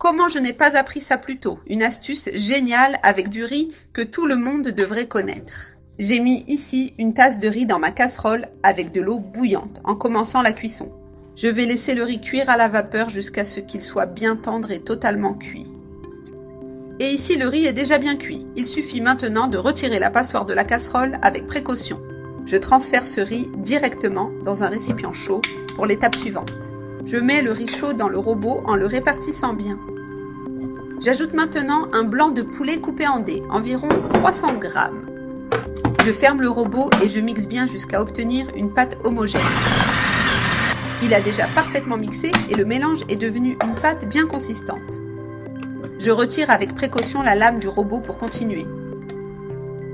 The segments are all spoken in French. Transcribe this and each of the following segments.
Comment je n'ai pas appris ça plus tôt? Une astuce géniale avec du riz que tout le monde devrait connaître. J'ai mis ici une tasse de riz dans ma casserole avec de l'eau bouillante en commençant la cuisson. Je vais laisser le riz cuire à la vapeur jusqu'à ce qu'il soit bien tendre et totalement cuit. Et ici le riz est déjà bien cuit. Il suffit maintenant de retirer la passoire de la casserole avec précaution. Je transfère ce riz directement dans un récipient chaud pour l'étape suivante. Je mets le riz chaud dans le robot en le répartissant bien. J'ajoute maintenant un blanc de poulet coupé en dés, environ 300 grammes. Je ferme le robot et je mixe bien jusqu'à obtenir une pâte homogène. Il a déjà parfaitement mixé et le mélange est devenu une pâte bien consistante. Je retire avec précaution la lame du robot pour continuer.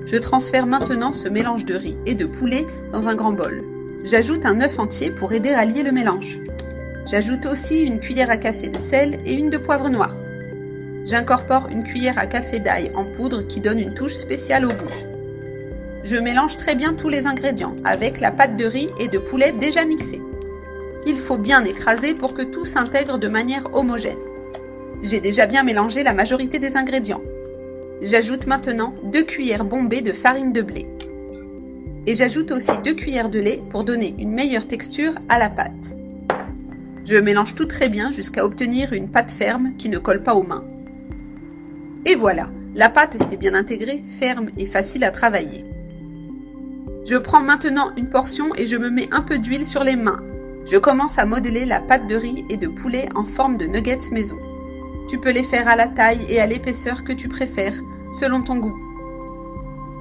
Je transfère maintenant ce mélange de riz et de poulet dans un grand bol. J'ajoute un œuf entier pour aider à lier le mélange. J'ajoute aussi une cuillère à café de sel et une de poivre noir. J'incorpore une cuillère à café d'ail en poudre qui donne une touche spéciale au goût. Je mélange très bien tous les ingrédients avec la pâte de riz et de poulet déjà mixée. Il faut bien écraser pour que tout s'intègre de manière homogène. J'ai déjà bien mélangé la majorité des ingrédients. J'ajoute maintenant 2 cuillères bombées de farine de blé. Et j'ajoute aussi 2 cuillères de lait pour donner une meilleure texture à la pâte. Je mélange tout très bien jusqu'à obtenir une pâte ferme qui ne colle pas aux mains. Et voilà, la pâte était bien intégrée, ferme et facile à travailler. Je prends maintenant une portion et je me mets un peu d'huile sur les mains. Je commence à modeler la pâte de riz et de poulet en forme de nuggets maison. Tu peux les faire à la taille et à l'épaisseur que tu préfères, selon ton goût.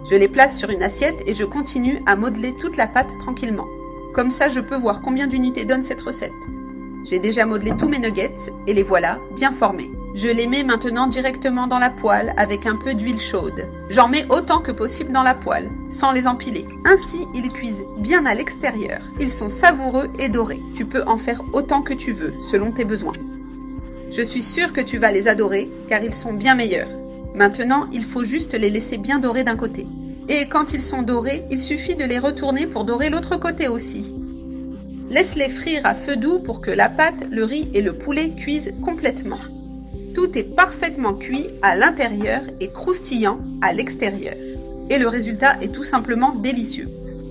Je les place sur une assiette et je continue à modeler toute la pâte tranquillement. Comme ça, je peux voir combien d'unités donne cette recette. J'ai déjà modelé tous mes nuggets et les voilà, bien formés. Je les mets maintenant directement dans la poêle avec un peu d'huile chaude. J'en mets autant que possible dans la poêle, sans les empiler. Ainsi, ils cuisent bien à l'extérieur. Ils sont savoureux et dorés. Tu peux en faire autant que tu veux, selon tes besoins. Je suis sûre que tu vas les adorer, car ils sont bien meilleurs. Maintenant, il faut juste les laisser bien dorés d'un côté. Et quand ils sont dorés, il suffit de les retourner pour dorer l'autre côté aussi. Laisse-les frire à feu doux pour que la pâte, le riz et le poulet cuisent complètement. Tout est parfaitement cuit à l'intérieur et croustillant à l'extérieur. Et le résultat est tout simplement délicieux.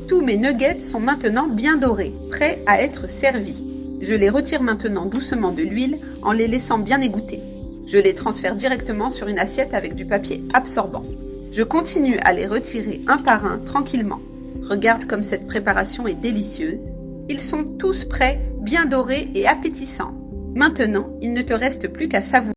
Tous mes nuggets sont maintenant bien dorés, prêts à être servis. Je les retire maintenant doucement de l'huile en les laissant bien égoutter. Je les transfère directement sur une assiette avec du papier absorbant. Je continue à les retirer un par un tranquillement. Regarde comme cette préparation est délicieuse. Ils sont tous prêts, bien dorés et appétissants. Maintenant, il ne te reste plus qu'à savourer.